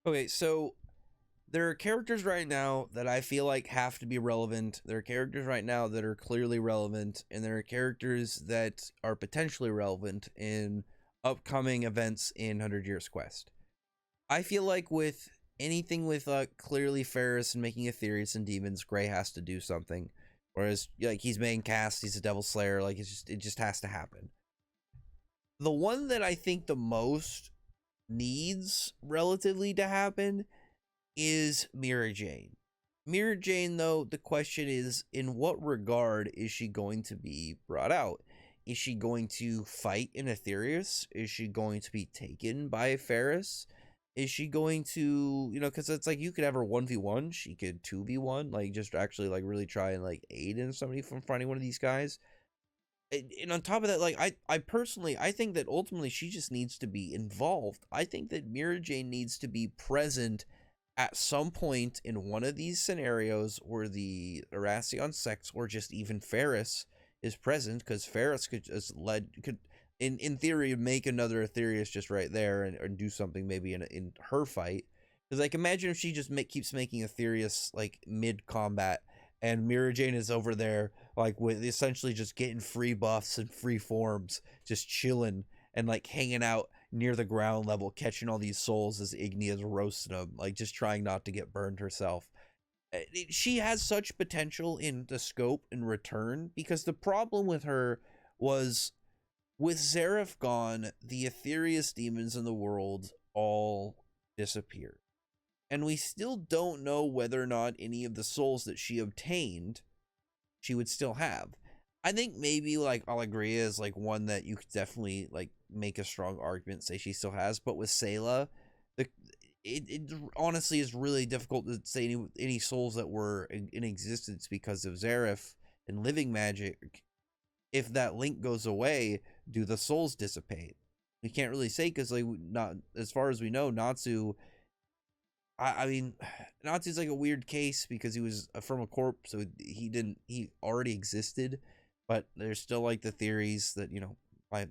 Okay, so there are characters right now that I feel like have to be relevant. There are characters right now that are clearly relevant, and there are characters that are potentially relevant in upcoming events in 100 Years Quest. I feel like with anything with clearly Ferris and making Aetherius and demons, Gray has to do something. Whereas like he's main cast, he's a Devil Slayer, like it just has to happen. The one that I think the most needs relatively to happen is Mirajane. Mirajane, though, the question is in what regard is she going to be brought out? Is she going to fight in Aetherius? Is she going to be taken by Ferris? Is she going to, because it's like you could have her 1v1, she could 2v1, like just actually like really try and like aid in somebody from finding one of these guys. And on top of that, like I personally, I think that ultimately she just needs to be involved. I think that Mirajane needs to be present at some point in one of these scenarios where the Erasion sects or just even Ferris is present, because Ferris could just could in theory make another Aetherius just right there and do something maybe in her fight. Because like imagine if she just keeps making Aetherius like mid combat and Mirajane is over there like with essentially just getting free buffs and free forms, just chilling and like hanging out near the ground level, catching all these souls as Igni is roasting them, like just trying not to get burned herself. She has such potential in the scope and return, because the problem with her was with Zareth gone, the Aetherius demons in the world all disappeared. And we still don't know whether or not any of the souls that she obtained she would still have. I think maybe like Allegria is like one that you could definitely like make a strong argument say she still has, but with Sayla, the it honestly is really difficult to say any souls that were in existence because of Zareth and living magic. If that link goes away, do the souls dissipate? We can't really say because like not as far as we know, Natsu. I mean, Natsu's like a weird case because he was from a corpse, so he already existed, but there's still like the theories that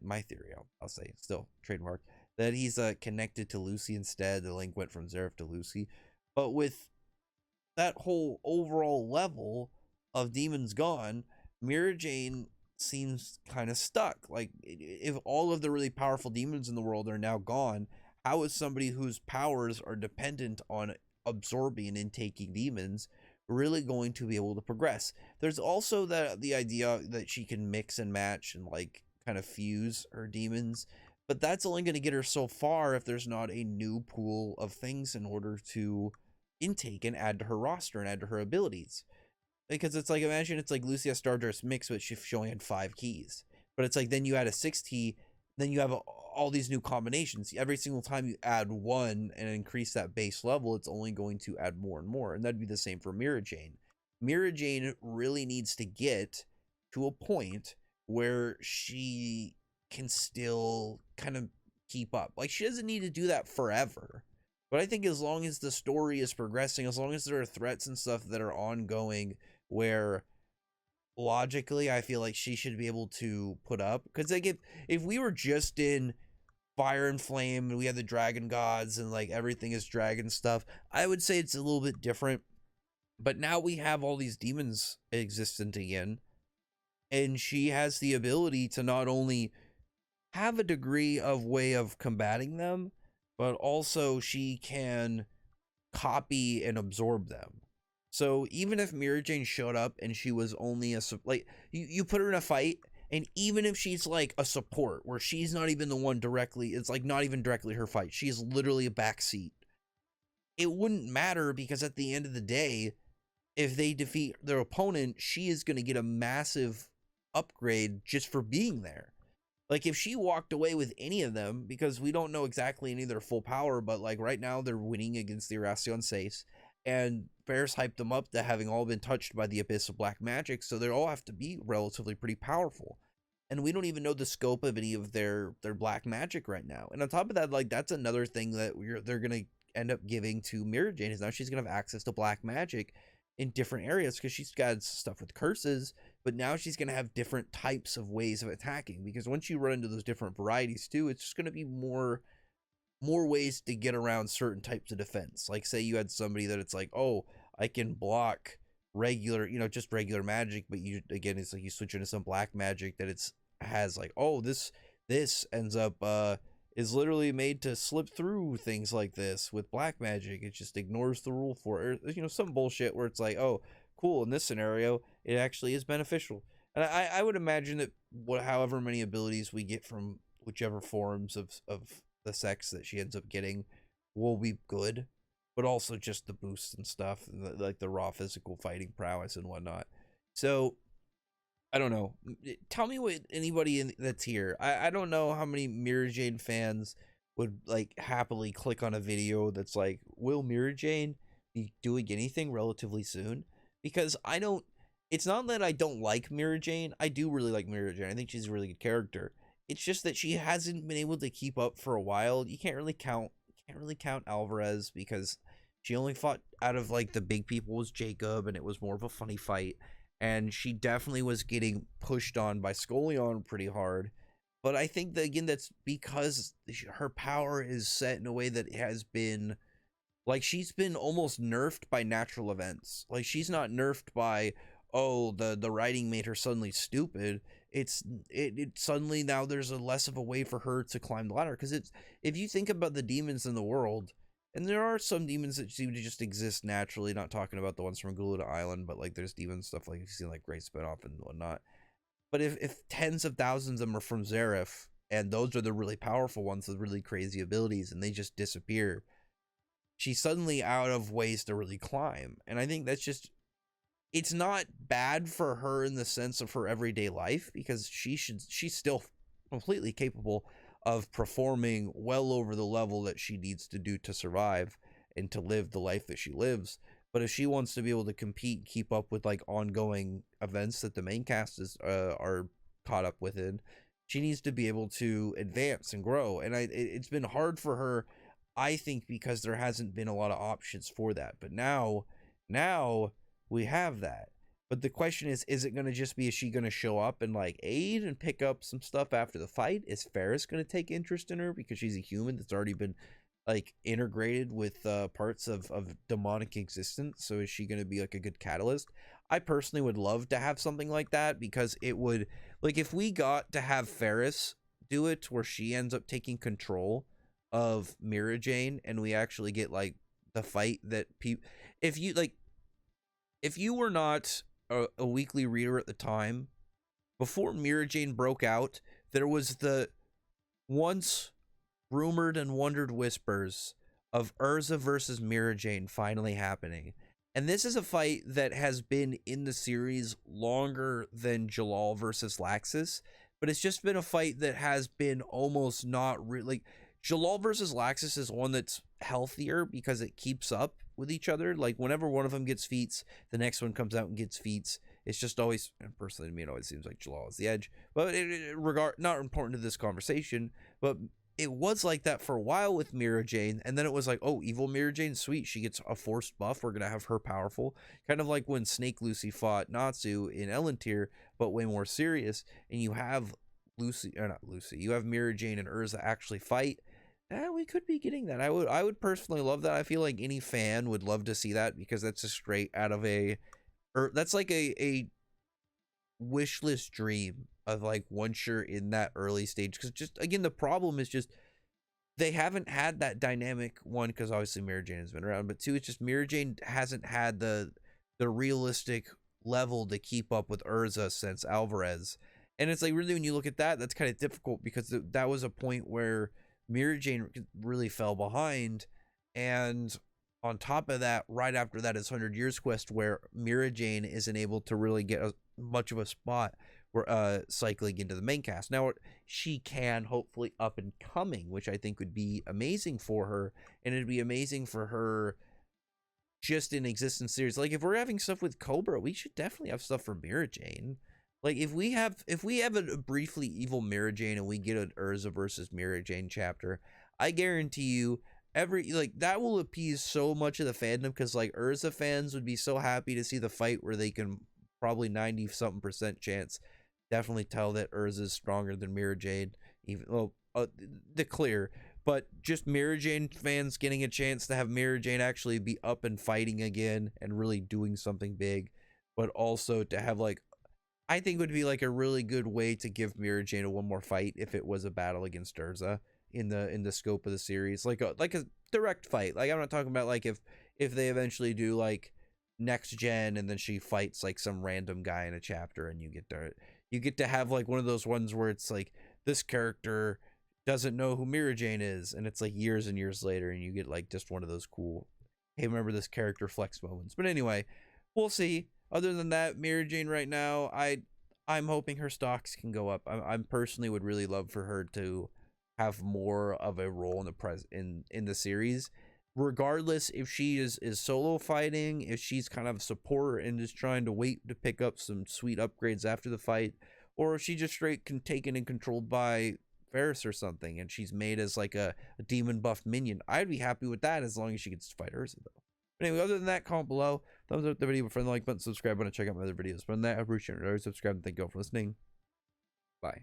my theory I'll say still trademark that he's connected to Lucy instead. The link went from Zeref to Lucy, but with that whole overall level of demons gone, Mirajane seems kind of stuck. Like if all of the really powerful demons in the world are now gone, how is somebody whose powers are dependent on absorbing and taking demons really going to be able to progress? There's also the idea that she can mix and match and like kind of fuse her demons, but that's only going to get her so far if there's not a new pool of things in order to intake and add to her roster and add to her abilities. Because it's like, imagine it's like Lucia Stardust mix, but she only had 5 keys. But it's like then you add a 6 key, then you have all these new combinations. Every single time you add one and increase that base level, it's only going to add more and more. And that'd be the same for Mirajane. Mirajane really needs to get to a point where she can still kind of keep up. Like she doesn't need to do that forever. But I think as long as the story is progressing, as long as there are threats and stuff that are ongoing where logically I feel like she should be able to put up, because like if we were just in fire and flame and we had the dragon gods and like everything is dragon stuff, I would say it's a little bit different. But now we have all these demons existent again, and she has the ability to not only have a degree of way of combating them, but also she can copy and absorb them. So even if Mirajane showed up and she was only like you put her in a fight, and even if she's like a support where she's not even the one directly, it's like not even directly her fight, she's literally a backseat, it wouldn't matter, because at the end of the day, if they defeat their opponent, she is going to get a massive upgrade just for being there. Like if she walked away with any of them, because we don't know exactly any of their full power, but like right now they're winning against the Erasion Sace, and Bears hyped them up to having all been touched by the abyss of black magic, so they all have to be relatively pretty powerful. And we don't even know the scope of any of their black magic right now. And on top of that, like that's another thing that they're gonna end up giving to Mirajane, is now she's gonna have access to black magic in different areas, because she's got stuff with curses, but now she's going to have different types of ways of attacking, because once you run into those different varieties too, it's just going to be more more ways to get around certain types of defense. Like, say you had somebody that it's like, oh, I can block regular, just regular magic, but you, again, it's like you switch into some black magic that it's has like, oh, this ends up is literally made to slip through things like this with black magic. It just ignores the rule for it. Some bullshit where it's like, oh, cool, in this scenario, it actually is beneficial. And I would imagine that however many abilities we get from whichever forms of the sex that she ends up getting will be good, but also just the boosts and stuff, like the raw physical fighting prowess and whatnot. So I don't know. Tell me what anybody that's here. I don't know how many Mirajane fans would like happily click on a video that's like, will Mirajane be doing anything relatively soon? Because I don't. It's not that I don't like Mirajane. I do really like Mirajane. I think she's a really good character. It's just that she hasn't been able to keep up for a while. You can't really count Alvarez because she only fought out of like the big people was Jacob, and it was more of a funny fight. And she definitely was getting pushed on by Scoleon pretty hard. But I think that again, that's because her power is set in a way that has been like she's been almost nerfed by natural events. Like she's not nerfed by, oh, the writing made her suddenly stupid. It suddenly now there's a less of a way for her to climb the ladder, because it's, if you think about the demons in the world, and there are some demons that seem to just exist naturally, not talking about the ones from Guluda Island, but like there's demon stuff like you see like Great Spinoff and whatnot. But if tens of thousands of them are from Zareth, and those are the really powerful ones with really crazy abilities, and they just disappear, she's suddenly out of ways to really climb. And I think that's just, it's not bad for her in the sense of her everyday life, because she's still completely capable of performing well over the level that she needs to do to survive and to live the life that she lives. But if she wants to be able to compete, keep up with like ongoing events that the main cast is are caught up within, she needs to be able to advance and grow. And it's been hard for her, I think, because there hasn't been a lot of options for that. But now we have that. But the question is it going to just be, is she going to show up and like aid and pick up some stuff after the fight? Is Ferris going to take interest in her because she's a human that's already been like integrated with parts of demonic existence? So is she going to be like a good catalyst? I personally would love to have something like that, because it would, like, if we got to have Ferris do it where she ends up taking control of Mirajane, and we actually get like the fight that people, if you were not a weekly reader at the time, before Mirajane broke out, there was the once rumored and wondered whispers of Urza versus Mirajane finally happening. And this is a fight that has been in the series longer than Jalal versus Laxus, but it's just been a fight that has been almost not really, like, Jalal versus Laxus is one that's healthier because it keeps up with each other. Like whenever one of them gets feats, the next one comes out and gets feats. It's just always, and personally to me, it always seems like Jalal is the edge. But not important to this conversation, but it was like that for a while with Mirajane, and then it was like, oh, evil Mirajane, sweet, she gets a forced buff, we're gonna have her powerful. Kind of like when Snake Lucy fought Natsu in Elentier, but way more serious, and you have you have Mirajane and Urza actually fight. We could be getting that. I would personally love that. I feel like any fan would love to see that, because that's a straight out of that's like a wish list dream of like once you're in that early stage. Because just again, the problem is just they haven't had that dynamic, one, because obviously Mirajane has been around, but two, it's just Mirajane hasn't had the realistic level to keep up with Urza since Alvarez. And it's like, really, when you look at that, that's kind of difficult, because that was a point where Mirajane really fell behind. And on top of that, right after that is 100 Years Quest, where Mirajane isn't able to really get much of a spot where cycling into the main cast. Now she can hopefully up and coming, which I think would be amazing for her, and it'd be amazing for her just in existence series. Like if we're having stuff with Cobra, we should definitely have stuff for Mirajane. Like if we have a briefly evil Mirajane and we get an Urza versus Mirajane chapter, I guarantee you that will appease so much of the fandom, because like Urza fans would be so happy to see the fight where they can probably 90-something% chance definitely tell that Urza is stronger than Mirajane, even the clear. but just Mirajane fans getting a chance to have Mirajane actually be up and fighting again and really doing something big, but also to have like, I think would be like a really good way to give Mirajane one more fight if it was a battle against Urza in the scope of the series, like a direct fight. Like I'm not talking about like if they eventually do like next gen and then she fights like some random guy in a chapter and you get to have like one of those ones where it's like this character doesn't know who Mirajane is and it's like years and years later and you get like just one of those cool, hey, remember this character flex moments. But anyway, we'll see. Other than that, Mirajane right now, I'm hoping her stocks can go up. I'm personally would really love for her to have more of a role in the series, regardless if she is solo fighting, if she's kind of support and is trying to wait to pick up some sweet upgrades after the fight, or if she just straight taken and controlled by Varys or something and she's made as like a demon buff minion. I'd be happy with that as long as she gets to fight Urza though. But anyway, other than that, comment below, thumbs up the video, friend the like button, subscribe button, check out my other videos. But on that, I appreciate it. Subscribe and thank you all for listening. Bye.